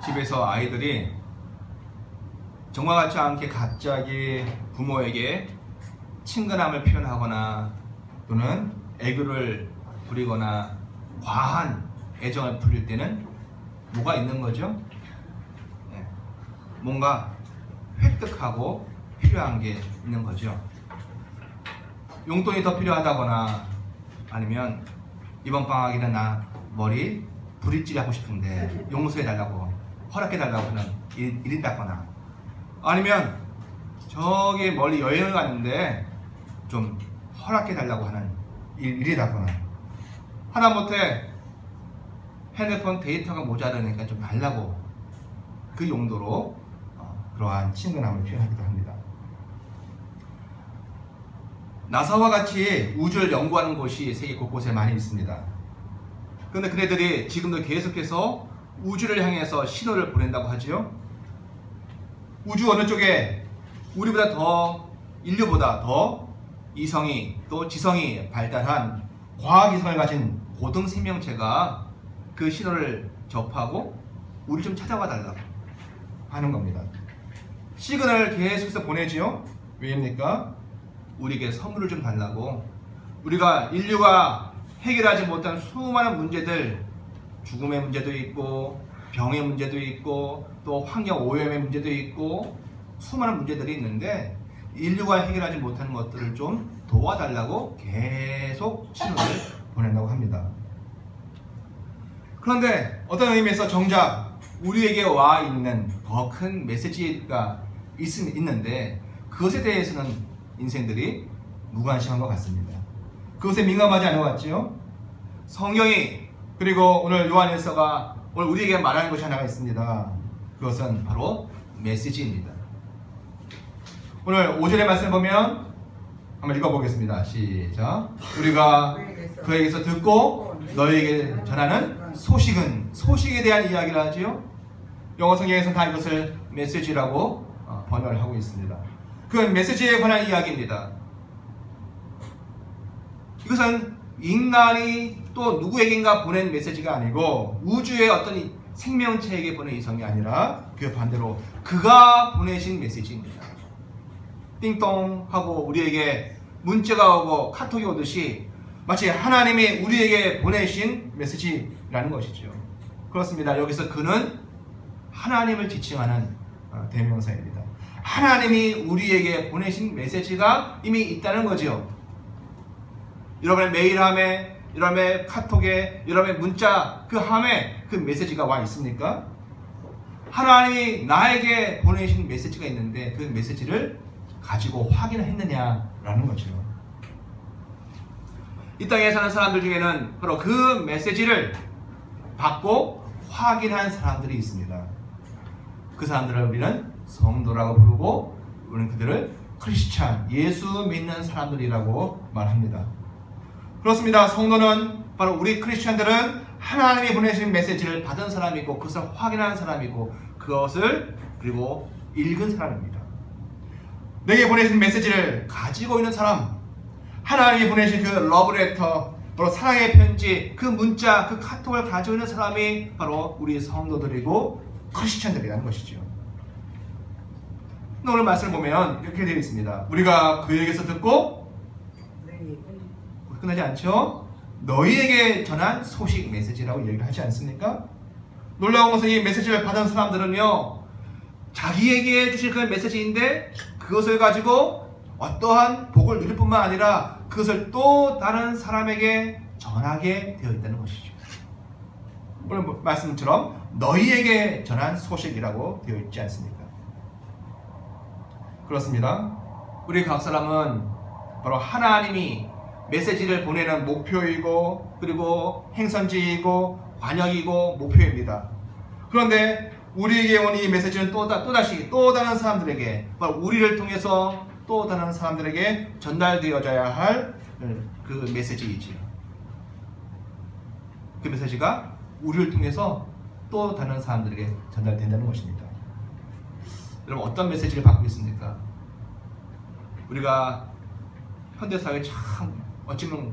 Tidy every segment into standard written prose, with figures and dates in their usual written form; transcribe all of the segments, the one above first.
집에서 아이들이 정말같지 않게 갑자기 부모에게 친근함을 표현하거나 또는 애교를 부리거나 과한 애정을 부릴 때는 뭐가 있는 거죠? 뭔가 획득하고 필요한 게 있는 거죠. 용돈이 더 필요하다거나 아니면 이번 방학에는 나 머리 브릿질 하고 싶은데 용서해달라고 허락해달라고 하는 일이 있다거나 아니면 저기 멀리 여행을 가는데 좀 허락해달라고 하는 일이라거나 하다못해 핸드폰 데이터가 모자라니까 좀 달라고 그 용도로 그러한 친근함을 표현하기도 합니다. 나사와 같이 우주를 연구하는 곳이 세계 곳곳에 많이 있습니다. 그런데 그네들이 지금도 계속해서 우주를 향해서 신호를 보낸다고 하지요. 우주 어느 쪽에 우리보다 더 인류보다 더 이성이 또 지성이 발달한 과학이성을 가진 고등 생명체가 그 신호를 접하고 우리 좀 찾아와 달라고 하는 겁니다. 시그널을 계속해서 보내지요. 왜입니까? 우리에게 선물을 좀 달라고. 우리가 인류가 해결하지 못한 수많은 문제들, 죽음의 문제도 있고 병의 문제도 있고 또 환경 오염의 문제도 있고 수많은 문제들이 있는데 인류가 해결하지 못하는 것들을 좀 도와달라고 계속 신호를 보낸다고 합니다. 그런데 어떤 의미에서 정작 우리에게 와 있는 더 큰 메시지가 있는데 그것에 대해서는 인생들이 무관심한 것 같습니다. 그것에 민감하지 않은 것 같지요? 성경이 그리고 오늘 요한일서가 오늘 우리에게 말하는 것이 하나가 있습니다. 그것은 바로 메시지입니다. 오늘 5절의 말씀을 보면 한번 읽어보겠습니다. 시작. 우리가 그에게서 듣고 너희에게 전하는 소식에 대한 이야기를 하지요. 영어 성경에서는 다 이것을 메시지라고 번역을 하고 있습니다. 그 메시지에 관한 이야기입니다. 이것은 인간이 또 누구에겐가 보낸 메시지가 아니고 우주의 어떤 생명체에게 보낸 이성이 아니라 그 반대로 그가 보내신 메시지입니다. 띵동 하고 우리에게 문자가 오고 카톡이 오듯이 마치 하나님이 우리에게 보내신 메시지라는 것이죠. 그렇습니다. 여기서 그는 하나님을 지칭하는 대명사입니다. 하나님이 우리에게 보내신 메시지가 이미 있다는 거죠. 여러분의 메일함에, 여러분의 카톡에, 여러분의 문자 그 함에 그 메시지가 와 있습니까? 하나님이 나에게 보내신 메시지가 있는데 그 메시지를 가지고 확인을 했느냐라는 거죠. 이 땅에 사는 사람들 중에는 바로 그 메시지를 받고 확인한 사람들이 있습니다. 그 사람들을 우리는 성도라고 부르고 우리는 그들을 크리스찬, 예수 믿는 사람들이라고 말합니다. 그렇습니다. 성도는 바로 우리 크리스찬들은 하나님이 보내신 메시지를 받은 사람이고 그것을 확인한 사람이고 그것을 그리고 읽은 사람입니다. 내게 보내신 메시지를 가지고 있는 사람, 하나님이 보내신 그 러브레터, 바로 사랑의 편지, 그 문자, 그 카톡을 가지고 있는 사람이 바로 우리 성도들이고 크리스찬들이라는 것이죠. 오늘 말씀을 보면 이렇게 되어 있습니다. 우리가 그에게서 듣고 끝나지 않죠? 너희에게 전한 소식 메시지라고 얘기를 하지 않습니까? 놀라운 것은 이 메시지를 받은 사람들은요 자기에게 주실 그 메시지인데 그것을 가지고 어떠한 복을 누릴 뿐만 아니라 그것을 또 다른 사람에게 전하게 되어 있다는 것이죠. 오늘 말씀처럼 너희에게 전한 소식이라고 되어 있지 않습니까? 그렇습니다. 우리 각 사람은 바로 하나님이 메시지를 보내는 목표이고 그리고 행선지이고 관역이고 목표입니다. 그런데 우리에게 온 이 메시지는 또다시 또 다른 사람들에게 바로 우리를 통해서 또 다른 사람들에게 전달되어져야 할 그 메시지이지요. 그 메시지가 우리를 통해서 또 다른 사람들에게 전달된다는 것입니다. 여러분 어떤 메시지를 받고 있습니까? 우리가 현대사회 참 어찌보면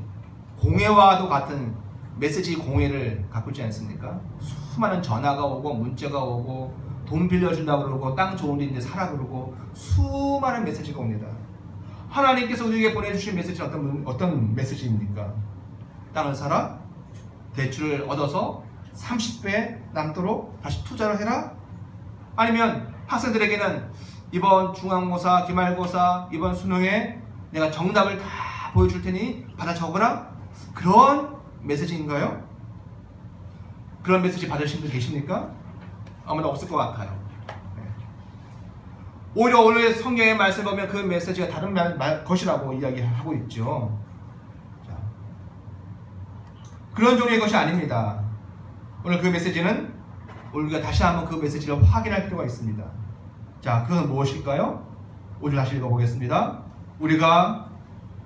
공회와도 같은 메시지 공해를 갖고 있지 않습니까? 수많은 전화가 오고 문자가 오고 돈 빌려준다고 그러고 땅 좋은 데 있는데 사라 그러고 수많은 메시지가 옵니다. 하나님께서 우리에게 보내주신 메시지는 어떤 메시지입니까? 땅을 사라, 대출을 얻어서 30배 남도록 다시 투자를 해라? 아니면 학생들에게는 이번 중간고사, 기말고사, 이번 수능에 내가 정답을 다 보여줄 테니 받아 적어라? 그런 메시지인가요? 그런 메시지 받으신 분 계십니까? 아무나 없을 것 같아요. 오히려 오늘 성경의 말씀 보면 그 메시지가 다른 것이라고 이야기하고 있죠. 자, 그런 종류의 것이 아닙니다. 오늘 그 메시지는 우리가 다시 한번 그 메시지를 확인할 필요가 있습니다. 자, 그것은 무엇일까요? 오늘 다시 읽어보겠습니다. 우리가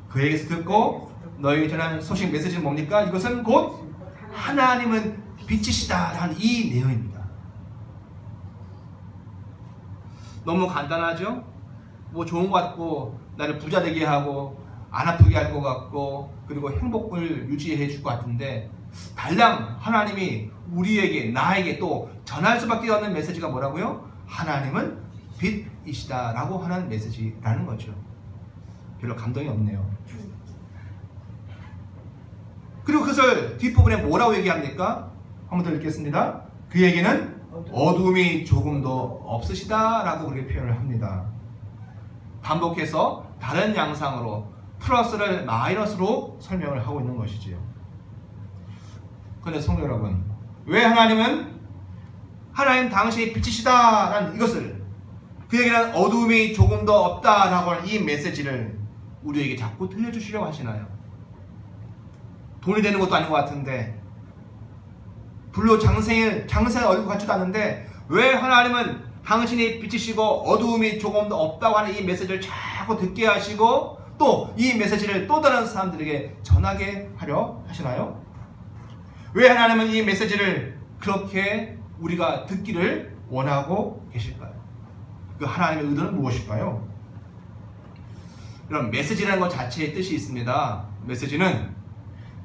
그에게서 듣고 너희에게 전하는 소식 메시지는 뭡니까? 이것은 곧 하나님은 빛이시다 라는 이 내용입니다. 너무 간단하죠? 뭐 좋은 것 같고 나를 부자 되게 하고 안 아프게 할 것 같고 그리고 행복을 유지해 줄 것 같은데 달랑 하나님이 우리에게 나에게 또 전할 수밖에 없는 메시지가 뭐라고요? 하나님은 빛이시다 라고 하는 메시지라는 거죠. 별로 감동이 없네요. 그리고 그것을 뒷부분에 뭐라고 얘기합니까? 한번 더 읽겠습니다. 그에게는 어둠이 조금도 없으시다 라고 그렇게 표현을 합니다. 반복해서 다른 양상으로 플러스를 마이너스로 설명을 하고 있는 것이지요. 그런데 성도 여러분, 왜 하나님은 하나님 당신이 빛이시다 라는 이것을 그에게는 어둠이 조금도 없다 라고 하는 이 메시지를 우리에게 자꾸 들려주시려고 하시나요? 돈이 되는 것도 아닌 것 같은데 불로 장생을 얼굴 같지도 않은데 왜 하나님은 당신이 빛이시고 어두움이 조금도 없다고 하는 이 메시지를 자꾸 듣게 하시고 또 이 메시지를 또 다른 사람들에게 전하게 하려 하시나요? 왜 하나님은 이 메시지를 그렇게 우리가 듣기를 원하고 계실까요? 그 하나님의 의도는 무엇일까요? 이런 메시지라는 것 자체의 뜻이 있습니다. 메시지는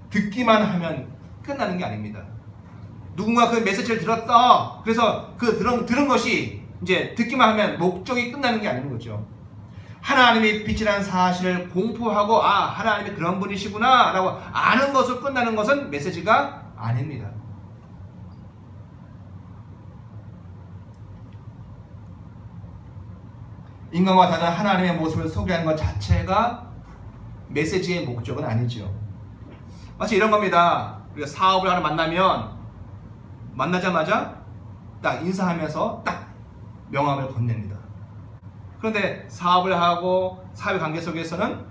듣기만 하면 끝나는 게 아닙니다. 누군가 그 메시지를 들었다. 그래서 그 들은 것이 이제 듣기만 하면 목적이 끝나는 게 아닌 거죠. 하나님이 빛이라는 사실을 공포하고 하나님이 그런 분이시구나 라고 아는 것으로 끝나는 것은 메시지가 아닙니다. 인간과 다른 하나님의 모습을 소개하는 것 자체가 메시지의 목적은 아니죠. 마치 이런 겁니다. 우리가 사업을 하러 만나자마자 딱 인사하면서 딱 명함을 건넵니다. 그런데 사업을 하고 사회관계 속에서는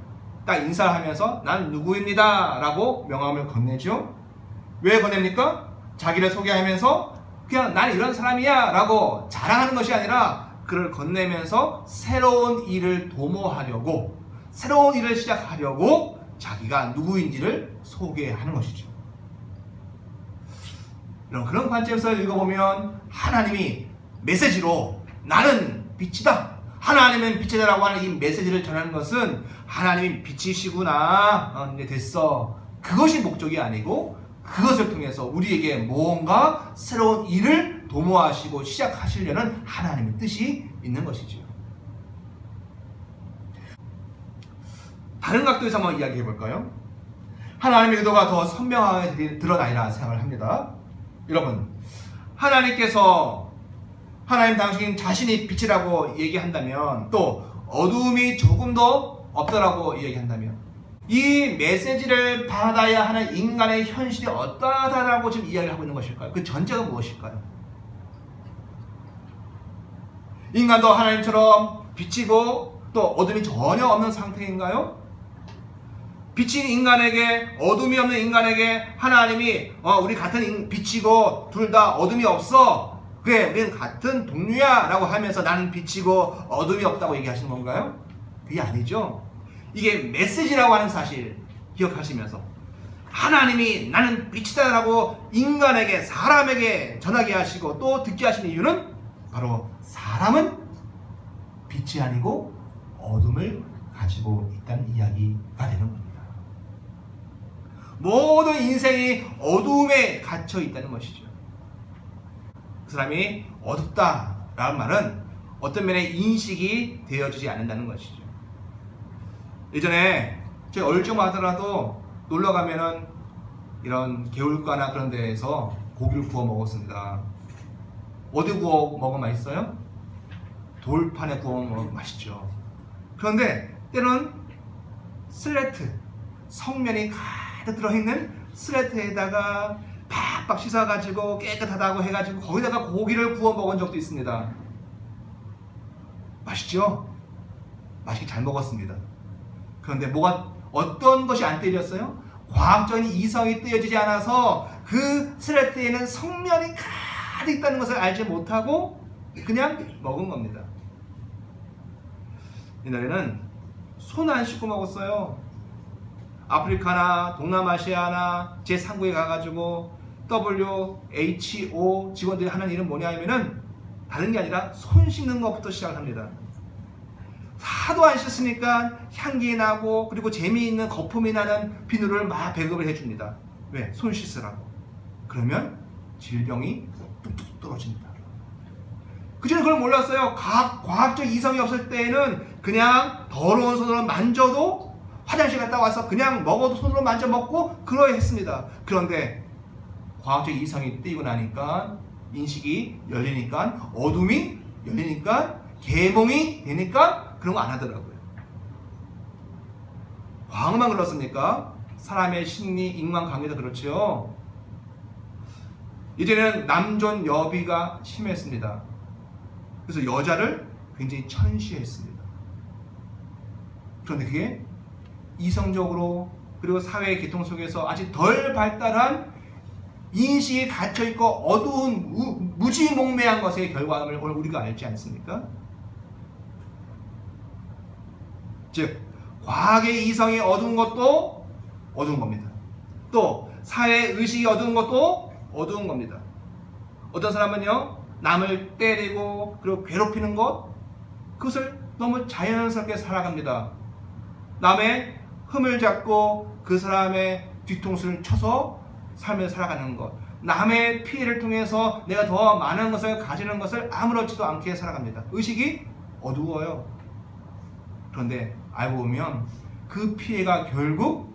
딱 인사를 하면서 난 누구입니다 라고 명함을 건네죠. 왜 건넵니까? 자기를 소개하면서 그냥 난 이런 사람이야 라고 자랑하는 것이 아니라 그를 건네면서 새로운 일을 도모하려고 새로운 일을 시작하려고 자기가 누구인지를 소개하는 것이죠. 그런 관점에서 읽어보면 하나님이 메시지로 나는 빛이다, 하나님은 빛이다라고 하는 이 메시지를 전하는 것은 하나님이 빛이시구나, 이제 됐어, 그것이 목적이 아니고 그것을 통해서 우리에게 무언가 새로운 일을 도모하시고 시작하시려는 하나님의 뜻이 있는 것이죠. 다른 각도에서 한번 이야기해 볼까요? 하나님의 의도가 더 선명하게 드러나리라 생각을 합니다. 여러분, 하나님께서 하나님 당신 자신이 빛이라고 얘기한다면 또 어두움이 조금도 없다라고 얘기한다면 이 메시지를 받아야 하는 인간의 현실이 어떠하다라고 지금 이야기를 하고 있는 것일까요? 그 전제가 무엇일까요? 인간도 하나님처럼 빛이고 또 어둠이 전혀 없는 상태인가요? 빛이 인간에게 어둠이 없는 인간에게 하나님이 우리 같은 빛이고 둘 다 어둠이 없어, 그래 우리는 같은 동료야 라고 하면서 나는 빛이고 어둠이 없다고 얘기하시는 건가요? 그게 아니죠. 이게 메시지라고 하는 사실 기억하시면서 하나님이 나는 빛이다 라고 인간에게 사람에게 전하게 하시고 또 듣게 하시는 이유는 바로 사람은 빛이 아니고 어둠을 가지고 있다는 이야기가 되는 겁니다. 모든 인생이 어두움에 갇혀 있다는 것이죠. 그 사람이 어둡다라는 말은 어떤 면에 인식이 되어지지 않는다는 것이죠. 예전에 저희 어릴 적만 하더라도 놀러 가면은 이런 개울가나 그런 데에서 고기를 구워 먹었습니다. 어디 구워 먹으면 맛있어요? 돌판에 구워 먹으면 맛있죠. 그런데 때로는 슬레트, 성면이 가득 들어있는 슬레트에다가 팍팍 씻어가지고 깨끗하다고 해가지고 거기다가 고기를 구워 먹은 적도 있습니다. 맛있죠? 맛있게 잘 먹었습니다. 그런데 어떤 것이 안 떼졌어요? 과학적인 이성이 떼어지지 않아서 그 슬레트에는 성면이 가득 있다는 것을 알지 못하고 그냥 먹은 겁니다. 옛날에는 손 안 씻고 먹었어요. 아프리카나 동남아시아나 제3국에 가가지고 WHO 직원들이 하는 일은 뭐냐 하면은 다른 게 아니라 손 씻는 것부터 시작합니다. 하도 안 씻으니까 향기 나고 그리고 재미있는 거품이 나는 비누를 막 배급을 해줍니다. 왜? 손 씻으라고. 그러면 질병이 뚝뚝 떨어집니다. 그전에 그걸 몰랐어요. 과학적 이성이 없을 때에는 그냥 더러운 손으로 만져도 화장실 갔다 와서 그냥 먹어도 손으로 만져 먹고 그러야 했습니다. 그런데 과학적 이성이 띄고 나니까 인식이 열리니까 어둠이 열리니까 계몽이 되니까 그런 거 안 하더라고요. 과학만 그렇습니까? 사람의 심리, 인간관계도 그렇죠. 이제는 남존 여비가 심했습니다. 그래서 여자를 굉장히 천시했습니다. 그런데 그게 이성적으로 그리고 사회의 계통 속에서 아직 덜 발달한 인식이 갇혀있고 어두운 무지몽매한 것의 결과를 우리가 알지 않습니까? 즉 과학의 이성이 어두운 것도 어두운 겁니다. 또 사회의 의식이 어두운 것도 어두운 겁니다. 어떤 사람은요 남을 때리고 그리고 괴롭히는 것 그것을 너무 자연스럽게 살아갑니다. 남의 흠을 잡고 그 사람의 뒤통수를 쳐서 삶을 살아가는 것, 남의 피해를 통해서 내가 더 많은 것을 가지는 것을 아무렇지도 않게 살아갑니다. 의식이 어두워요. 그런데 알고 보면 그 피해가 결국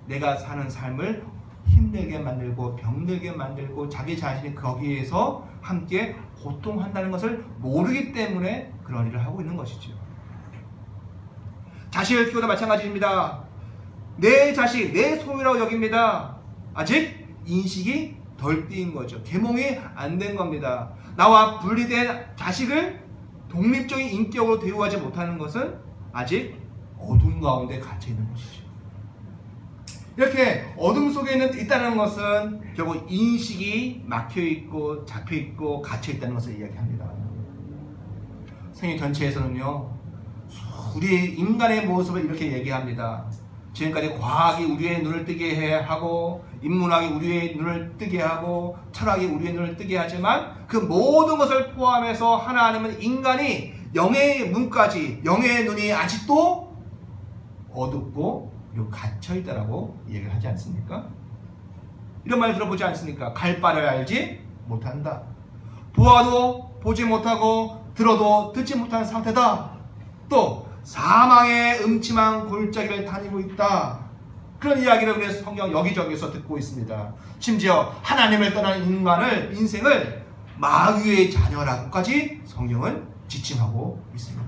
내가 사는 삶을 힘들게 만들고 병들게 만들고 자기 자신이 거기에서 함께 고통한다는 것을 모르기 때문에 그런 일을 하고 있는 것이죠. 자식을 키워도 마찬가지입니다. 내 자식, 내 소유라고 여깁니다. 아직 인식이 덜 띄인 거죠. 계몽이 안 된 겁니다. 나와 분리된 자식을 독립적인 인격으로 대우하지 못하는 것은 아직 어둠 가운데 갇혀 있는 것이죠. 이렇게 어둠 속에 있다는 것은 결국 인식이 막혀있고 잡혀있고 갇혀있다는 것을 이야기합니다. 성경 전체에서는요 우리 인간의 모습을 이렇게 얘기합니다. 지금까지 과학이 우리의 눈을 뜨게 하고 인문학이 우리의 눈을 뜨게 하고 철학이 우리의 눈을 뜨게 하지만 그 모든 것을 포함해서 하나님은 인간이 영의 문까지 영의 눈이 아직도 어둡고 그리고 갇혀있다라고 얘기를 하지 않습니까? 이런 말 들어보지 않습니까? 갈 바를 알지 못한다. 보아도 보지 못하고 들어도 듣지 못하는 상태다. 또 사망의 음침한 골짜기를 다니고 있다. 그런 이야기를 우리 성경 여기저기서 듣고 있습니다. 심지어 하나님을 떠난 인생을 마귀의 자녀라고까지 성경은 지칭하고 있습니다.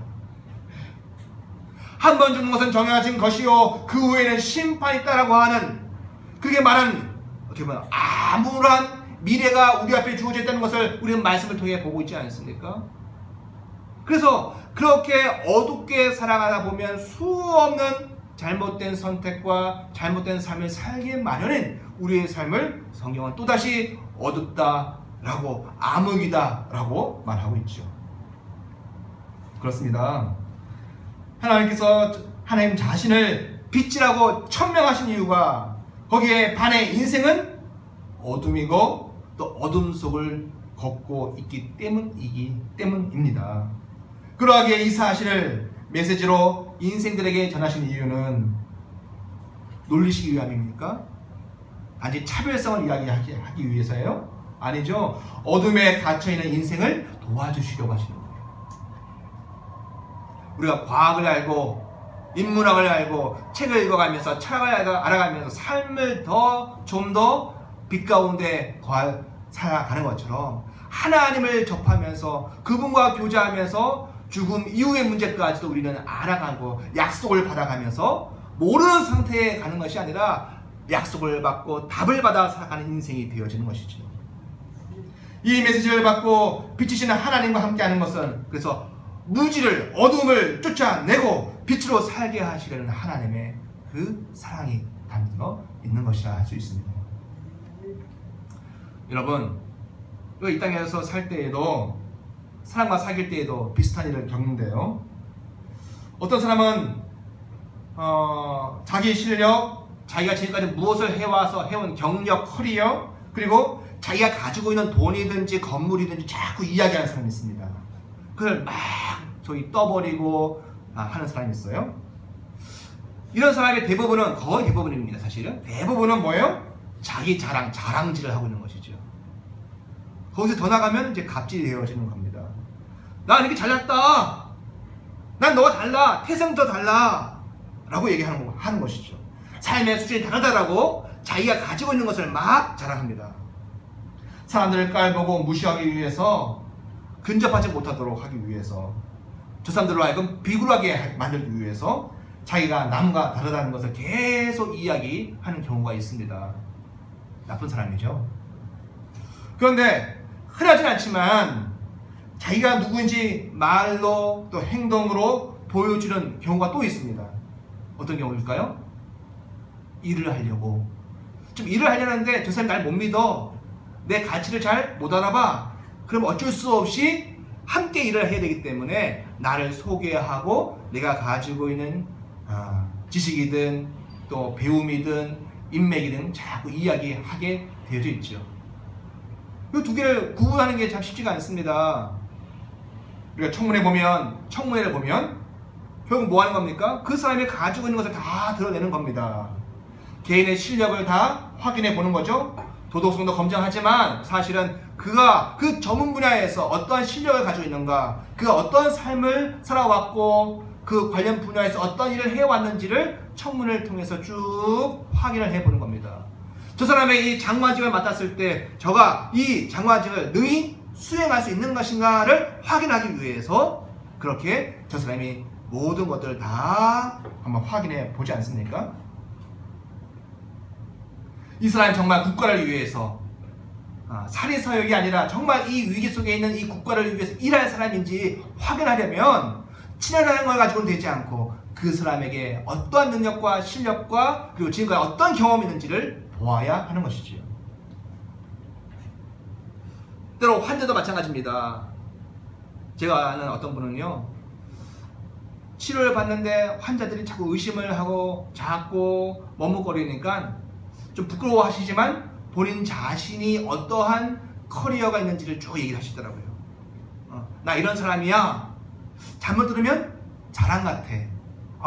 한 번 죽는 것은 정해진 것이요 그 후에는 심판이 있다라고 하는 그게 말하는 어떻게 보면 암울한 미래가 우리 앞에 주어져 있다는 것을 우리는 말씀을 통해 보고 있지 않습니까? 그래서 그렇게 어둡게 살아가다 보면 수없는 잘못된 선택과 잘못된 삶을 살기에 마련인 우리의 삶을 성경은 또다시 어둡다라고 암흑이다라고 말하고 있죠. 그렇습니다. 하나님께서 하나님 자신을 빛이라고 천명하신 이유가 거기에 반해 인생은 어둠이고 또 어둠 속을 걷고 있기 때문입니다. 그러하기에 이 사실을 메시지로 인생들에게 전하신 이유는 놀리시기 위함입니까? 단지 차별성을 이야기하기 위해서예요? 아니죠. 어둠에 갇혀있는 인생을 도와주시려고 하시는 거예요. 우리가 과학을 알고 인문학을 알고 책을 읽어가면서 철학을 알아가면서 삶을 좀 더 빛 가운데 살아가는 것처럼 하나님을 접하면서 그분과 교제하면서 죽음 이후의 문제까지도 우리는 알아가고 약속을 받아가면서 모르는 상태에 가는 것이 아니라 약속을 받고 답을 받아 살아가는 인생이 되어지는 것이죠. 이 메시지를 받고 빛이시는 하나님과 함께하는 것은 그래서 무지를 어둠을 쫓아내고 빛으로 살게 하시려는 하나님의 그 사랑이 담겨 있는 것이라 할 수 있습니다. 여러분, 이 땅에서 살 때에도 사람과 사귈 때에도 비슷한 일을 겪는데요. 어떤 사람은 자기 실력, 자기가 지금까지 무엇을 해와서 해온 경력, 커리어, 그리고 자기가 가지고 있는 돈이든지 건물이든지 자꾸 이야기하는 사람이 있습니다. 그걸 막 소위 떠버리고 하는 사람이 있어요. 이런 사람의 대부분은, 거의 대부분입니다. 사실은 대부분은 뭐예요? 자기 자랑질을 하고 있는 것이죠. 거기서 더 나가면 이제 갑질이 되어지는 겁니다. 나 이렇게 잘났다. 난 너와 달라. 태생부터 달라. 라고 하는 것이죠. 삶의 수준이 다르다라고 자기가 가지고 있는 것을 막 자랑합니다. 사람들을 깔보고 무시하기 위해서, 근접하지 못하도록 하기 위해서, 저 사람들로 하여금 비굴하게 만들기 위해서 자기가 남과 다르다는 것을 계속 이야기하는 경우가 있습니다. 나쁜 사람이죠. 그런데 흔하진 않지만 자기가 누구인지 말로 또 행동으로 보여주는 경우가 또 있습니다. 어떤 경우일까요? 일을 하려고. 좀 일을 하려는데 저 사람이 날 못 믿어. 내 가치를 잘 못 알아봐. 그럼 어쩔 수 없이 함께 일을 해야 되기 때문에 나를 소개하고 내가 가지고 있는 지식이든 또 배움이든 인맥이든 자꾸 이야기하게 되어져 있죠. 이 두 개를 구분하는 게 참 쉽지가 않습니다. 우리가 청문회를 보면 결국 뭐 하는 겁니까? 그 사람이 가지고 있는 것을 다 드러내는 겁니다. 개인의 실력을 다 확인해 보는 거죠. 도덕성도 검증하지만 사실은 그가 그 전문 분야에서 어떠한 실력을 가지고 있는가, 그가 어떤 삶을 살아왔고 그 관련 분야에서 어떤 일을 해왔는지를 청문회를 통해서 쭉 확인을 해보는 겁니다. 저 사람의 이 장관직을 맡았을 때 저가 이 장관직을 능히 수행할 수 있는 것인가를 확인하기 위해서 그렇게 저 사람이 모든 것들을 다 한번 확인해 보지 않습니까? 이 사람이 정말 국가를 위해서 사리사욕이 아니라 정말 이 위기 속에 있는 이 국가를 위해서 일할 사람인지 확인하려면 친하다는 걸 가지고는 되지 않고 그 사람에게 어떠한 능력과 실력과 그리고 지금까지 어떤 경험이 있는지를 보아야 하는 것이지요. 때로 환자도 마찬가지입니다. 제가 아는 어떤 분은요, 치료를 받는데 환자들이 자꾸 의심을 하고 자꾸 머뭇거리니까 좀 부끄러워하시지만 본인 자신이 어떠한 커리어가 있는지를 쭉 얘기를 하시더라고요. 나 이런 사람이야. 잘못 들으면 자랑 같아.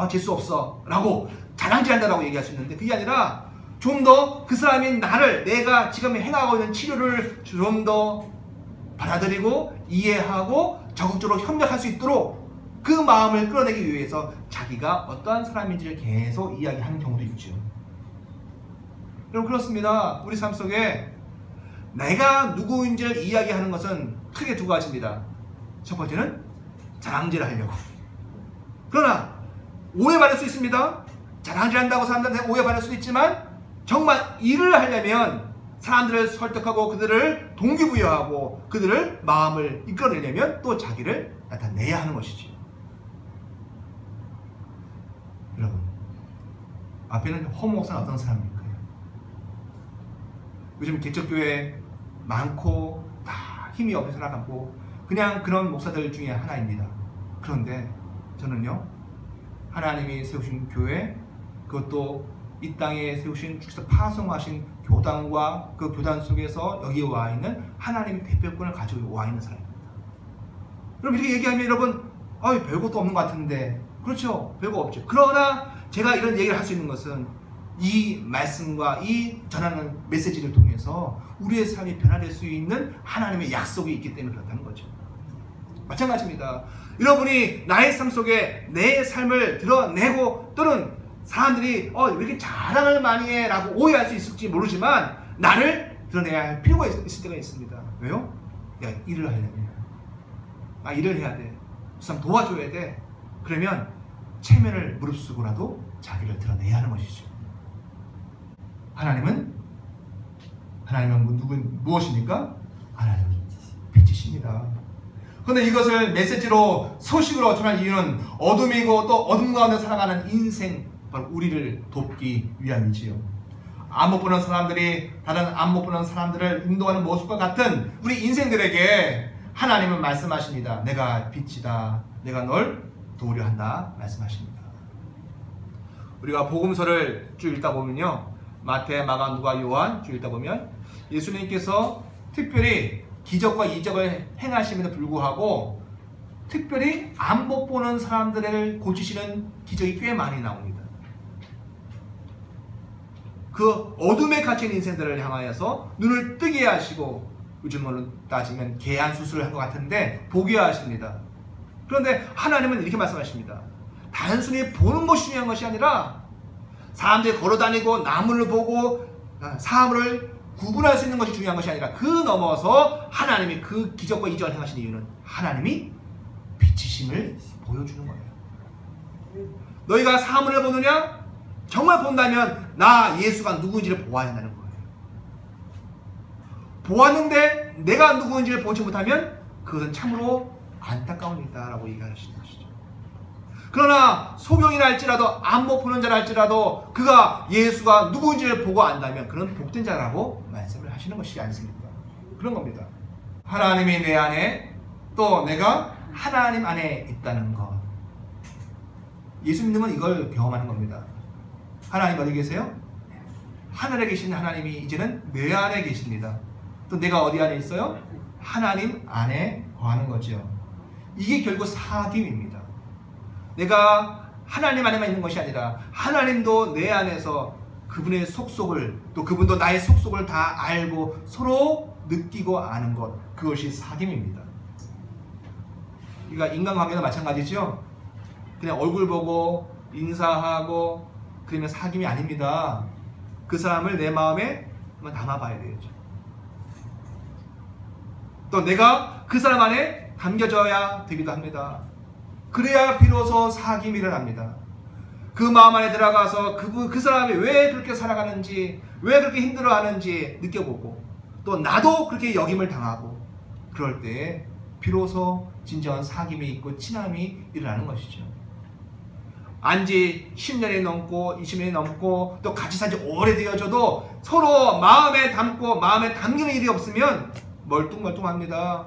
재수 없어. 라고 자랑질한다라고 얘기할 수 있는데 그게 아니라 좀 더 그 사람인 나를, 내가 지금 행하고 있는 치료를 좀 더 받아들이고 이해하고 적극적으로 협력할 수 있도록 그 마음을 끌어내기 위해서 자기가 어떠한 사람인지를 계속 이야기하는 경우도 있죠. 여러분, 그렇습니다. 우리 삶 속에 내가 누구인지를 이야기하는 것은 크게 두 가지입니다. 첫 번째는 자랑질을 하려고. 그러나 오해받을 수 있습니다. 자랑질한다고 사람들한테 오해받을 수도 있지만 정말 일을 하려면 사람들을 설득하고 그들을 동기부여하고 그들을 마음을 이끌어내려면 또 자기를 나타내야 하는 것이지. 여러분, 앞에는 허 목사는 어떤 사람입니까? 요즘 개척교회 많고 다 힘이 없어서 나가고 그냥 그런 목사들 중에 하나입니다. 그런데 저는요, 하나님이 세우신 교회, 그것도 이 땅에 세우신 주께서 파송하신 교단과 그 교단 속에서 여기 와 있는 하나님의 대표권을 가지고 와 있는 사람입니다. 그럼 이렇게 얘기하면 여러분, 별것도 없는 것 같은데, 그렇죠, 별거 없죠. 그러나 제가 이런 얘기를 할 수 있는 것은 이 말씀과 이 전하는 메시지를 통해서 우리의 삶이 변화될 수 있는 하나님의 약속이 있기 때문에 그렇다는 거죠. 마찬가지입니다. 여러분이 나의 삶 속에 내 삶을 드러내고 또는 사람들이 왜 이렇게 자랑을 많이 해 라고 오해할 수 있을지 모르지만 나를 드러내야 할 필요가 있을 때가 있습니다. 왜요? 야, 일을 하려면 일을 해야 돼. 그 사람 도와줘야 돼. 그러면 체면을 무릅쓰고라도 자기를 드러내야 하는 것이죠. 하나님은 무엇입니까? 하나님은 빛이십니다. 그런데 이것을 메시지로 소식으로 전할 이유는 어둠이고 또 어둠 가운데 살아가는 인생, 바로 우리를 돕기 위함이지요. 안 못 보는 사람들이 다른 안 못 보는 사람들을 인도하는 모습과 같은 우리 인생들에게 하나님은 말씀하십니다. 내가 빛이다. 내가 널 도우려 한다 말씀하십니다. 우리가 복음서를 쭉 읽다 보면요, 마태, 마가, 누가, 요한 쭉 읽다 보면 예수님께서 특별히 기적과 이적을 행하심에도 불구하고 특별히 안 못 보는 사람들을 고치시는 기적이 꽤 많이 나옵니다. 그 어둠에 갇힌 인생들을 향하여서 눈을 뜨게 하시고, 요즘으로 따지면 개안 수술을 한 것 같은데 보게 하십니다. 그런데 하나님은 이렇게 말씀하십니다. 단순히 보는 것이 중요한 것이 아니라 사람들이 걸어다니고 나무를 보고 사물을 구분할 수 있는 것이 중요한 것이 아니라 그 넘어서 하나님이 그 기적과 이적을 행하신 이유는 하나님이 빛이심을 보여주는 거예요. 너희가 사물을 보느냐? 정말 본다면 나 예수가 누구인지를 보아야 한다는 거예요. 보았는데 내가 누구인지를 보지 못하면 그것은 참으로 안타까운 일이다 라고 얘기하시는 것이죠. 그러나 소경이라 할지라도 안 못 보는 자라 할지라도 그가 예수가 누구인지를 보고 안다면 그는 복된 자라고 말씀을 하시는 것이 아니십니까? 그런 겁니다. 하나님이 내 안에, 또 내가 하나님 안에 있다는 것. 예수 믿는 건 이걸 경험하는 겁니다. 하나님 어디 계세요? 하늘에 계신 하나님이 이제는 내 안에 계십니다. 또 내가 어디 안에 있어요? 하나님 안에 거하는 거죠. 이게 결국 사귐입니다. 내가 하나님 안에만 있는 것이 아니라 하나님도 내 안에서 그분의 속속을, 또 그분도 나의 속속을 다 알고 서로 느끼고 아는 것, 그것이 사귐입니다. 그러니까 인간관계도 마찬가지죠. 그냥 얼굴 보고 인사하고 그러면 사귐이 아닙니다. 그 사람을 내 마음에 한번 담아봐야 되겠죠. 또 내가 그 사람 안에 담겨져야 되기도 합니다. 그래야 비로소 사귐이 일어납니다. 그 마음 안에 들어가서 그 사람이 왜 그렇게 살아가는지, 왜 그렇게 힘들어하는지 느껴보고, 또 나도 그렇게 역임을 당하고, 그럴 때 비로소 진정한 사귐이 있고 친함이 일어나는 것이죠. 안지 10년이 넘고 20년이 넘고 또 같이 산지 오래되어져도 서로 마음에 담고 마음에 담기는 일이 없으면 멀뚱멀뚱합니다.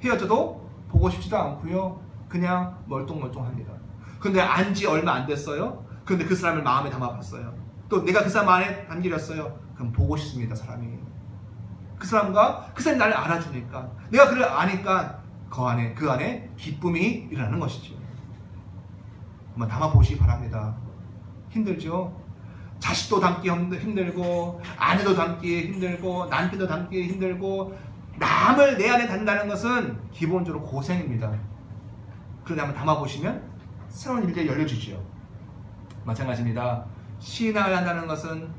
헤어져도 보고 싶지도 않고요. 그냥 멀뚱멀뚱합니다. 근데 안지 얼마 안 됐어요. 근데 그 사람을 마음에 담아봤어요. 또 내가 그 사람 안에 담기렸어요. 그럼 보고 싶습니다. 사람이. 그 사람이 나를 알아주니까, 내가 그를 아니까 그 안에 기쁨이 일어나는 것이죠. 한번 담아보시기 바랍니다. 힘들죠? 자식도 담기 힘들고, 아내도 담기 힘들고, 남편도 담기 힘들고, 남을 내 안에 담는다는 것은 기본적으로 고생입니다. 그런데 한번 담아보시면 새로운 일들이 열려지죠. 마찬가지입니다. 신앙을 한다는 것은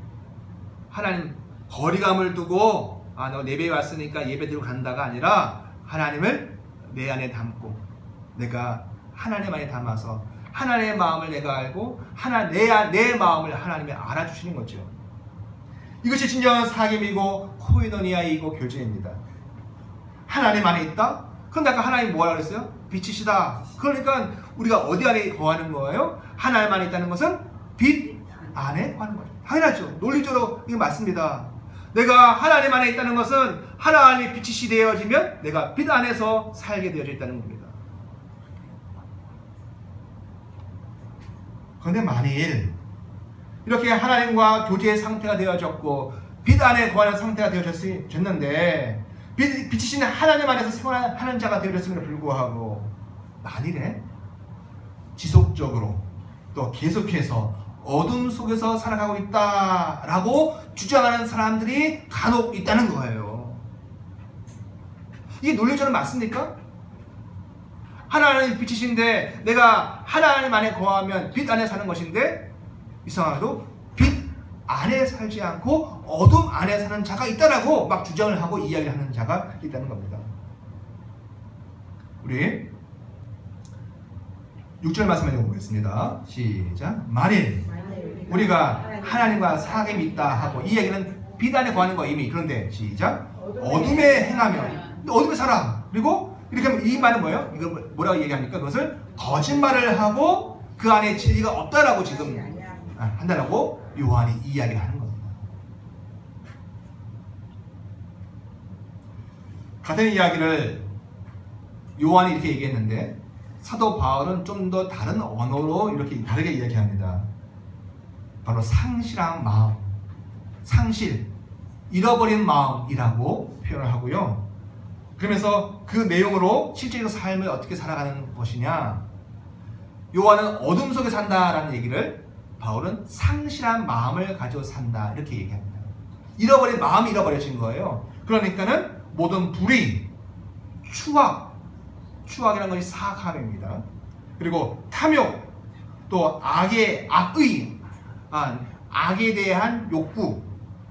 하나님 거리감을 두고 너 예배에 왔으니까 예배드리고 간다가 아니라 하나님을 내 안에 담고 내가 하나님 안에 담아서 하나님의 마음을 내가 알고 내 마음을 하나님이 알아주시는 거죠. 이것이 진정한 사귐이고 코이노니아이고 교제입니다. 하나님 안에 있다? 그런데 아까 하나님 뭐라 그랬어요? 빛이시다. 그러니까 우리가 어디 안에 거하는 거예요? 하나님 안에 있다는 것은 빛 안에 거하는 거죠. 당연하죠. 논리적으로 이거 맞습니다. 내가 하나님 안에 있다는 것은 하나님이 빛이 되어지면 내가 빛 안에서 살게 되어져 있다는 겁니다. 그런데 만일 이렇게 하나님과 교제의 상태가 되어졌고 빛 안에 거하는 상태가 되어졌는데 빛이신 하나님 안에서 생활하는 자가 되어졌음에도 불구하고 만일에 지속적으로 또 계속해서 어둠 속에서 살아가고 있다라고 주장하는 사람들이 간혹 있다는 거예요. 이게 논리적으로 맞습니까? 하나님 빛이신데 내가 하나님 안에 거하면 빛 안에 사는 것인데 이상하게도 빛 안에 살지 않고 어둠 안에 사는 자가 있다라고 막 주장을 하고 이야기를 하는 자가 있다는 겁니다. 우리 6절 말씀 읽어보겠습니다. 시작. 만일 우리가 하나님과 사귐이 있다 하고, 이 얘기는 빛 안에 거하는 거 이미. 그런데 시작. 어둠에 행하면, 어둠에 살아. 그리고 이렇게 하면 이 말은 뭐예요? 이거 뭐라고 얘기합니까? 그것을 거짓말을 하고 그 안에 진리가 없다라고 지금 한다라고 요한이 이야기를 하는 겁니다. 같은 이야기를 요한이 이렇게 얘기했는데 사도 바울은 좀 더 다른 언어로 이렇게 다르게 이야기합니다. 바로 상실한 마음, 상실, 잃어버린 마음이라고 표현을 하고요. 그러면서 그 내용으로 실제로 삶을 어떻게 살아가는 것이냐, 요한은 어둠 속에 산다라는 얘기를 바울은 상실한 마음을 가지고 산다 이렇게 얘기합니다. 잃어버린 마음이 잃어버려진 거예요. 그러니까는 모든 불의, 추악이라는 것이 사악함입니다. 그리고 탐욕, 또 악에 대한 욕구,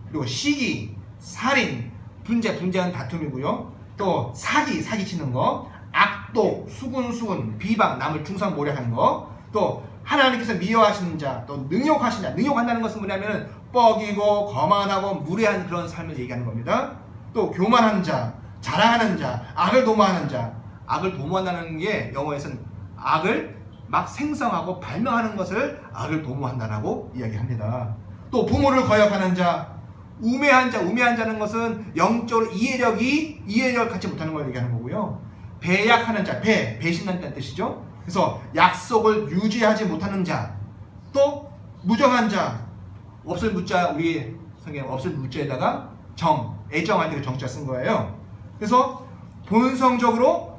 그리고 시기, 살인, 분쟁은 다툼이고요. 또 사기치는 거, 악독, 수군, 비방, 남을 중상모략하는 거, 또 하나님께서 미워하시는 자, 또 능욕하시는 자. 능욕한다는 것은 뭐냐면 뻐기고 거만하고 무례한 그런 삶을 얘기하는 겁니다. 또 교만한 자, 자랑하는 자, 악을 도모하는 자. 악을 도모한다는 게 영어에서는 악을 막 생성하고 발명하는 것을 악을 도모한다라고 이야기합니다. 또 부모를 거역하는 자, 우매한 자는 것은 영적으로 이해력을 갖지 못하는 걸 얘기하는 거고요. 배약하는 자, 배신한다는 뜻이죠. 그래서 약속을 유지하지 못하는 자, 또 무정한 자, 없을 무자, 우리 성경 없을 무자에다가 애정할 때 정자 쓴 거예요. 그래서 본성적으로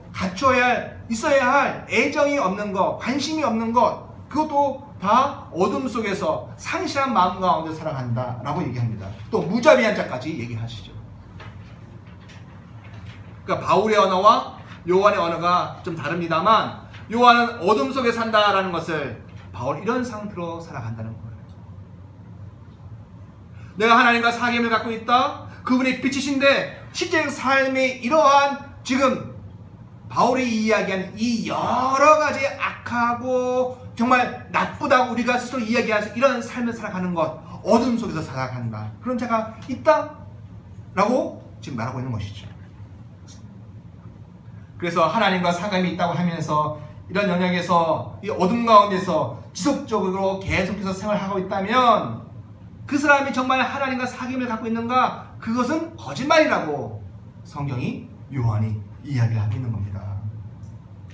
있어야 할 애정이 없는 것, 관심이 없는 것, 그것도 다 어둠 속에서 상실한 마음 가운데 살아간다라고 얘기합니다. 또 무자비한 자까지 얘기하시죠. 그러니까 바울의 언어와 요한의 언어가 좀 다릅니다만, 요한은 어둠 속에 산다라는 것을 바울 이런 상태로 살아간다는 거예요. 내가 하나님과 사귐을 갖고 있다. 그분이 빛이신데 실제 삶의 이러한 지금 바울이 이야기한 이 여러 가지 악하고 정말 나쁘다고 우리가 스스로 이야기해서 이런 삶을 살아가는 것, 어둠 속에서 살아간다. 그런 자가 있다? 라고 지금 말하고 있는 것이죠. 그래서 하나님과 사귐이 있다고 하면서 이런 영역에서 이 어둠 가운데서 지속적으로 계속해서 생활하고 있다면 그 사람이 정말 하나님과 사귐을 갖고 있는가? 그것은 거짓말이라고 성경이 요한이 이야기를 하고 있는 겁니다.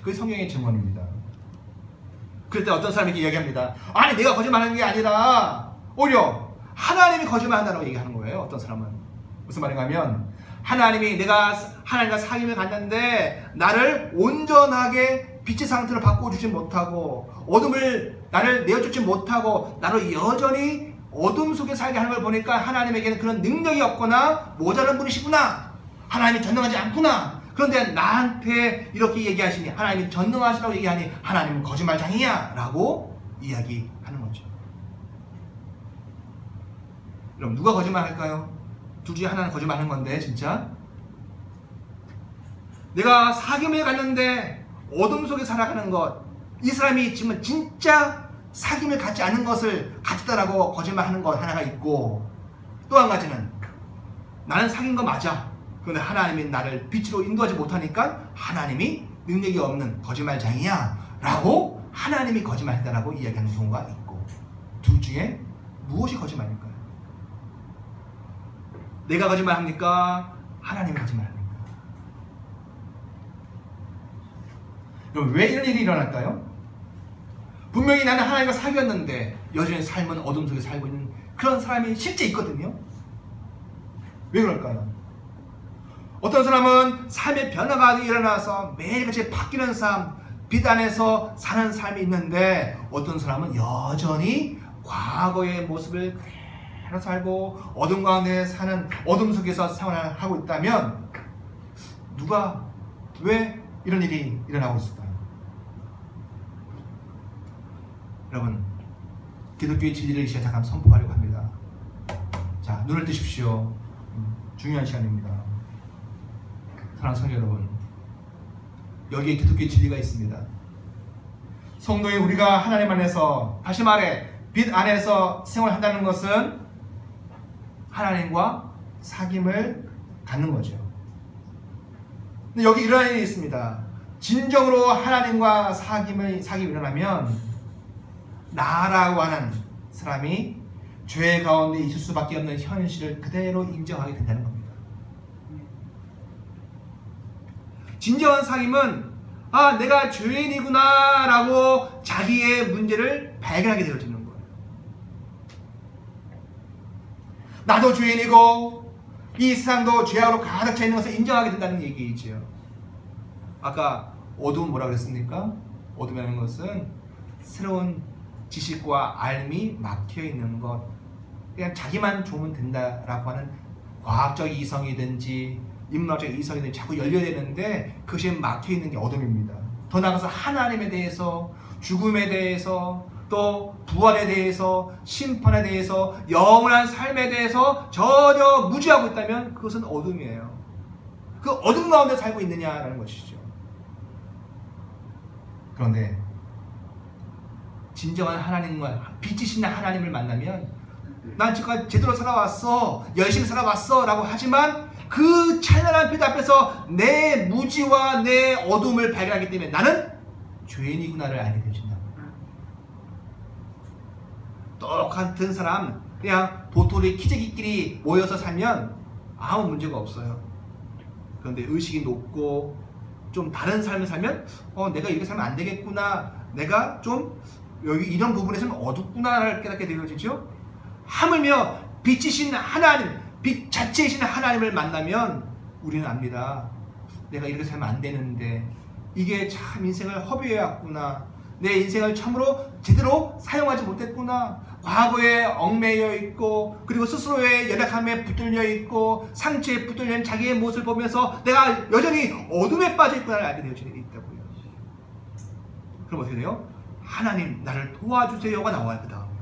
그게 성경의 증언입니다. 그럴 때 어떤 사람이 이렇게 이야기합니다. 아니 내가 거짓말하는 게 아니라 오히려 하나님이 거짓말한다고 얘기하는 거예요. 어떤 사람은. 무슨 말인가 하면 내가 하나님과 사귐을 갖는데 나를 온전하게 빛의 상태로 바꿔주지 못하고 나를 내어주지 못하고 나를 여전히 어둠 속에 살게 하는 걸 보니까 하나님에게는 그런 능력이 없거나 모자란 분이시구나. 하나님이 전능하지 않구나. 그런데 나한테 이렇게 얘기하시니, 하나님이 전능하시라고 얘기하니 하나님은 거짓말장이야 라고 이야기하는 거죠. 그럼 누가 거짓말할까요? 둘 중에 하나는 거짓말하는 건데 진짜 내가 사귐을 갖는데 어둠 속에 살아가는 것, 이 사람이 지금 진짜 사귐을 갖지 않은 것을 갖다라고 거짓말하는 것 하나가 있고, 또 한 가지는 나는 사귄 거 맞아. 그런데 하나님이 나를 빛으로 인도하지 못하니까 하나님이 능력이 없는 거짓말장이야 라고 하나님이 거짓말했다라고 이야기하는 경우가 있고, 둘 중에 무엇이 거짓말일까요? 내가 거짓말합니까? 하나님이 거짓말합니까? 그럼 왜 이런 일이 일어날까요? 분명히 나는 하나님과 사귀었는데 여전히 삶은 어둠 속에 살고 있는 그런 사람이 실제 있거든요. 왜 그럴까요? 어떤 사람은 삶의 변화가 일어나서 매일같이 바뀌는 삶, 빛 안에서 사는 삶이 있는데 어떤 사람은 여전히 과거의 모습을 그대로 살고 어둠 가운데 사는 어둠 속에서 생활하고 있다면 누가 왜 이런 일이 일어나고 있을까? 여러분, 기독교의 진리를 이 시간 잠깐 선포하려고 합니다. 자, 눈을 뜨십시오. 중요한 시간입니다. 사랑하는 성도 여러분, 여기에 기독교의 진리가 있습니다. 성도의 우리가 하나님 안에서, 다시 말해 빛 안에서 생활한다는 것은 하나님과 사귐을 갖는 거죠. 근데 여기 이런 일이 있습니다. 진정으로 하나님과 사귐이 일어나면 나라고 하는 사람이 죄 가운데 있을 수밖에 없는 현실을 그대로 인정하게 된다는 겁니다. 진정한 사귐은 내가 죄인이구나 라고 자기의 문제를 발견하게 되어지는 거예요. 나도 죄인이고 이 세상도 죄악으로 가득 차 있는 것을 인정하게 된다는 얘기이지요. 아까 어둠은 뭐라고 그랬습니까? 어둠이라는 것은 새로운 지식과 알미 막혀 있는 것, 그냥 자기만 좋으면 된다라고 하는 과학적 이성이든지 인문학적 이성이든지 자꾸 열려야 되는데 그것이 막혀 있는 게 어둠입니다. 더 나아가서 하나님에 대해서, 죽음에 대해서, 또 부활에 대해서, 심판에 대해서, 영원한 삶에 대해서 전혀 무지하고 있다면 그것은 어둠이에요. 그 어둠 가운데 살고 있느냐라는 것이죠. 그런데 진정한 하나님과 빛이신 하나님을 만나면 난 지금까지 제대로 살아왔어, 열심히 살아왔어 라고 하지만 그 찬란한 빛 앞에서 내 무지와 내 어둠을 발견하기 때문에 나는 죄인이구나를 알게 되신다. 똑같은 사람, 그냥 도토리 키재기끼리 모여서 살면 아무 문제가 없어요. 그런데 의식이 높고 좀 다른 삶을 살면 내가 이렇게 살면 안 되겠구나, 내가 좀 여기 이런 부분에서는 어둡구나를 깨닫게 되어지죠. 하물며 빛이신 하나님, 빛 자체이신 하나님을 만나면 우리는 압니다. 내가 이렇게 살면 안 되는데 이게 참 인생을 허비해왔구나, 내 인생을 참으로 제대로 사용하지 못했구나, 과거에 얽매여 있고 그리고 스스로의 연약함에 붙들려 있고 상처에 붙들려 있는 자기의 모습을 보면서 내가 여전히 어둠에 빠져 있구나를 알게 되어지는 게 있다고요. 그럼 어떻게 돼요? 하나님 나를 도와주세요가 나와요. 그 다음에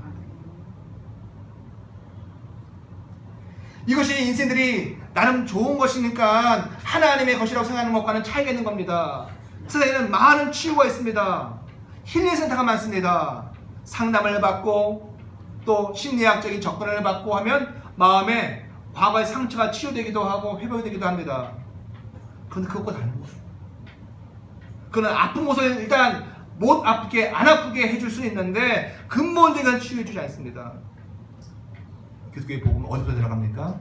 이것이 인생들이 나름 좋은 것이니까 하나님의 것이라고 생각하는 것과는 차이가 있는 겁니다. 세상에는 많은 치유가 있습니다. 힐링센터가 많습니다. 상담을 받고 또 심리학적인 접근을 받고 하면 마음에 과거의 상처가 치유되기도 하고 회복이 되기도 합니다. 그런데 그것과 다른 거예요. 그는 아픈 곳을 일단 못 아프게, 안 아프게 해줄 수 있는데 근본적인 치유해주지 않습니다. 기독교의 복음은 어디서 들어갑니까?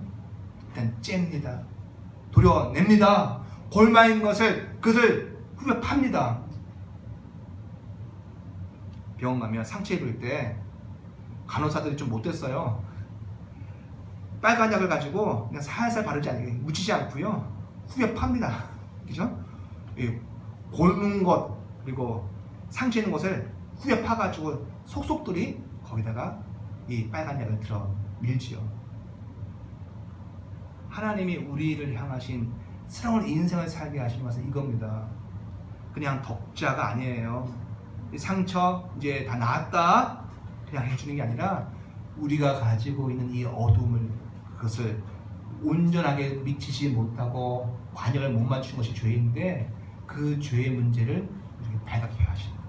일단 잽니다. 도려냅니다. 골마인 것을, 그것을 후벼 팝니다. 병원 가면 상처 입을 때 간호사들이 좀 못됐어요. 빨간 약을 가지고 그냥 살살 바르지 않게 묻히지 않고요, 후벼 팝니다. 그죠? 골문 것 그리고 상처 있는 것을 후벼 파가지고 속속들이 거기다가 이 빨간 약을 들어 밀지요. 하나님이 우리를 향하신 새로운 인생을 살게 하시는 것은 이겁니다. 그냥 덕자가 아니에요. 상처 이제 다 나았다 그냥 해주는 게 아니라 우리가 가지고 있는 이 어둠을, 그것을 온전하게 미치지 못하고 관여를 못 맞춘 것이 죄인데 그 죄의 문제를 이렇게 발각해 하십니다.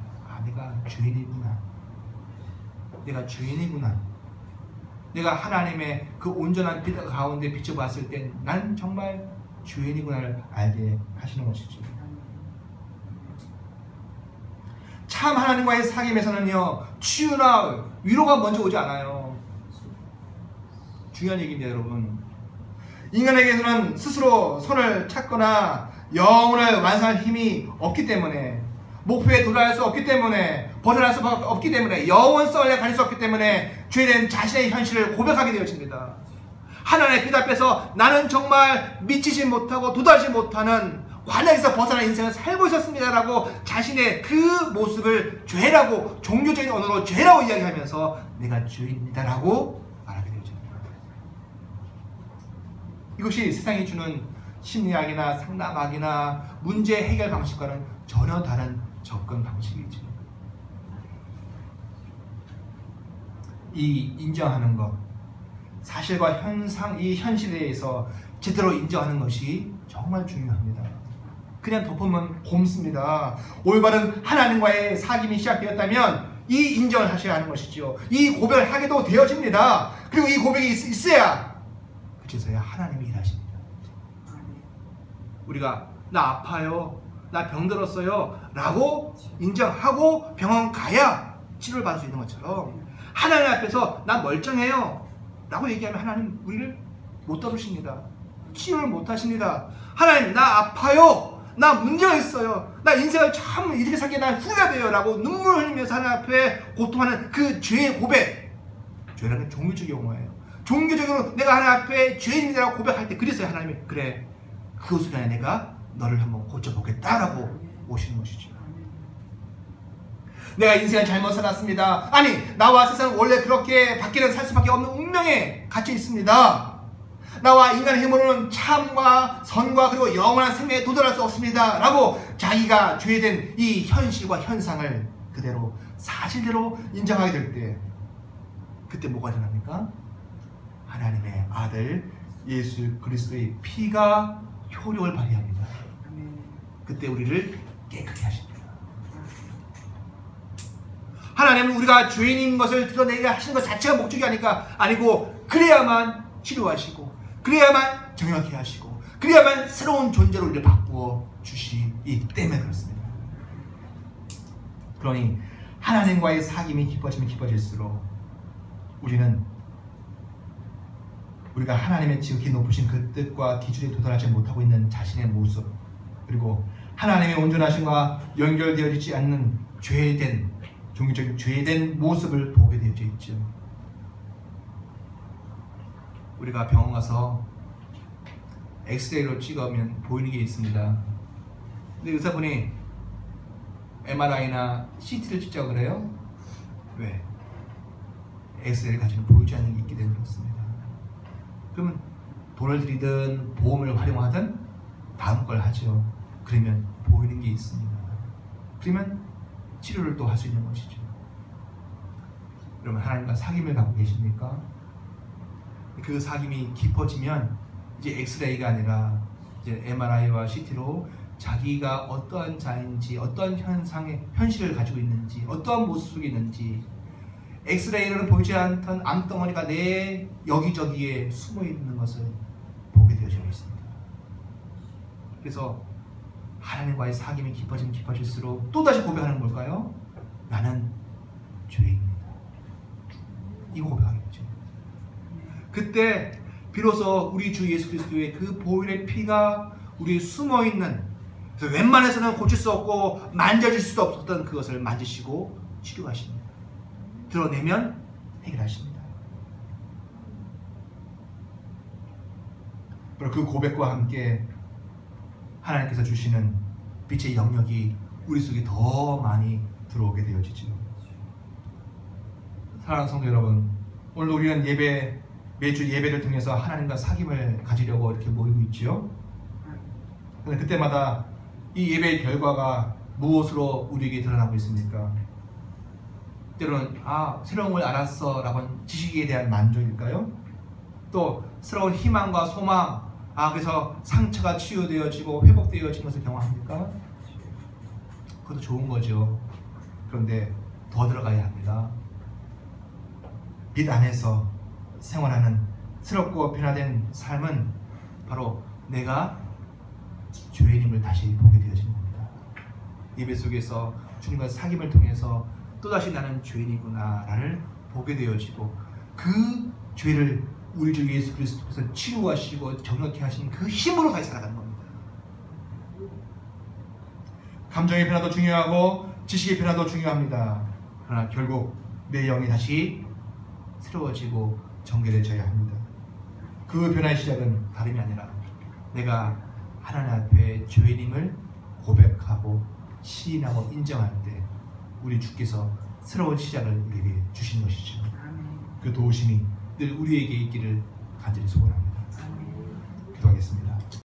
내가 죄인이구나, 내가 죄인이구나, 내가 하나님의 그 온전한 빛 가운데 비춰 봤을 때 난 정말 죄인이구나를 알게 하시는 것이죠. 참 하나님과의 사귐에서는요, 치유나 위로가 먼저 오지 않아요. 중요한 얘기입니다, 여러분. 인간에게서는 스스로 손을 찾거나 영혼을 완성할 힘이 없기 때문에, 목표에 도달할 수 없기 때문에, 벗어날 수 없기 때문에, 영원성을 가질 수 없기 때문에 죄된 자신의 현실을 고백하게 되어집니다. 하나님의 빛 앞에서 나는 정말 미치지 못하고 도달하지 못하는 관악에서 벗어난 인생을 살고 있었습니다라고 자신의 그 모습을 죄라고, 종교적인 언어로 죄라고 이야기하면서 내가 죄인입니다라고 말하게 되어집니다. 이것이 세상이 주는 심리학이나 상담학이나 문제 해결 방식과는 전혀 다른 접근 방식이죠. 이 인정하는 것, 사실과 현상, 이 현실에 대해서 제대로 인정하는 것이 정말 중요합니다. 그냥 덮으면 곰습니다. 올바른 하나님과의 사귐이 시작되었다면 이 인정을 하셔야 하는 것이죠. 이 고백을 하게도 되어집니다. 그리고 이 고백이 있어야 그제서야 하나님이 일하십니다. 우리가 나 아파요, 나 병들었어요 라고 인정하고 병원 가야 치료를 받을 수 있는 것처럼, 하나님 앞에서 나 멀쩡해요 라고 얘기하면 하나님 우리를 못 다루십니다. 치료를 못 하십니다. 하나님 나 아파요, 나 문제가 있어요, 나 인생을 참 이렇게 살게 난 후회돼요 라고 눈물 흘리면서 하나님 앞에 고통하는 그 죄의 고백, 죄라는 종교적 용어예요. 종교적으로 내가 하나님 앞에 죄인이라고 고백할 때 그래서야 하나님이 그래, 그것을 위해 내가 너를 한번 고쳐보겠다라고 오시는 것이죠. 내가 인생을 잘못 살았습니다. 아니, 나와 세상은 원래 그렇게 밖에는 살 수밖에 없는 운명에 갇혀 있습니다. 나와 인간의 힘으로는 참과 선과 그리고 영원한 생명에 도달할 수 없습니다 라고 자기가 죄된 이 현실과 현상을 그대로 사실대로 인정하게 될 때, 그때 뭐가 일어납니까? 하나님의 아들 예수 그리스도의 피가 효력을 발휘합니다. 그때 우리를 깨끗게 하십니다. 하나님은 우리가 죄인인 것을 드러내게 하시는 것 자체가 목적이 아니고, 그래야만 치료하시고, 그래야만 정확히 하시고, 그래야만 새로운 존재로 우리를 바꾸어 주시기 때문에 그렇습니다. 그러니 하나님과의 사귐이 깊어지면 깊어질수록 우리가 하나님의 지극히 높으신 그 뜻과 기준에 도달하지 못하고 있는 자신의 모습, 그리고 하나님의 온전하심과 연결되어지지 않는 종교적인 죄된 모습을 보게 되어져 있죠. 우리가 병원 가서 엑스레이로 찍으면 보이는 게 있습니다. 근데 의사분이 MRI나 CT를 찍자고 그래요? 왜? 엑스레이를 가지고 보이지 않는 게 있기 때문에 그렇습니다. 그러면 돈을 들이든 보험을 활용하든 다음 걸 하죠. 그러면 보이는 게 있습니다. 그러면 치료를 또 할 수 있는 것이죠. 여러분, 하나님과 사귐을 갖고 계십니까? 그 사귐이 깊어지면 이제 엑스레이가 아니라 이제 MRI와 CT로 자기가 어떠한 자인지, 어떠한 현실을 가지고 있는지, 어떠한 모습 속에 있는지, 엑스레이로는 보이지 않던 암덩어리가 내 여기저기에 숨어 있는 것을 보게 되어져 있습니다. 그래서 하나님과의 사귐이 깊어지면 깊어질수록 또다시 고백하는 뭘까요? 나는 죄인입니다. 이거 고백하게 되죠. 그때 비로소 우리 주 예수 그리스도의 그 보혈의 피가 우리 숨어있는, 그래서 웬만해서는 고칠 수 없고 만져질 수도 없었던 그것을 만지시고 치료하십니다. 드러내면 해결하십니다. 그리고 그 고백과 함께 하나님께서 주시는 빛의 영역이 우리 속에 더 많이 들어오게 되어지죠. 사랑하는 성도 여러분, 오늘 우리는 매주 예배를 통해서 하나님과 사귐을 가지려고 이렇게 모이고 있지요. 그런데 그때마다 이 예배의 결과가 무엇으로 우리에게 드러나고 있습니까? 때로는 새로운 걸 알았어 라고 하는 지식에 대한 만족일까요? 또 새로운 희망과 소망, 그래서 상처가 치유되어지고 회복되어진 것을 경험합니까? 그것도 좋은 거죠. 그런데 더 들어가야 합니다. 빛 안에서 생활하는 새롭고 변화된 삶은 바로 내가 죄인임을 다시 보게 되어지는 겁니다. 예배 속에서 주님과 사귐을 통해서 또다시 나는 죄인이구나를 보게 되어지고, 그 죄를 우리 주 예수 그리스도께서 치유하시고 정확히 하신 그 힘으로 다시 살아가는 겁니다. 감정의 변화도 중요하고 지식의 변화도 중요합니다. 그러나 결국 내 영이 다시 새로워지고 정결해져야 합니다. 그 변화의 시작은 다름이 아니라 내가 하나님 앞에 죄인임을 고백하고 시인하고 인정할 때 우리 주께서 새로운 시작을 우리에게 주신 것이죠. 그 도우심이 늘 우리에게 있기를 간절히 소원합니다. 기도하겠습니다.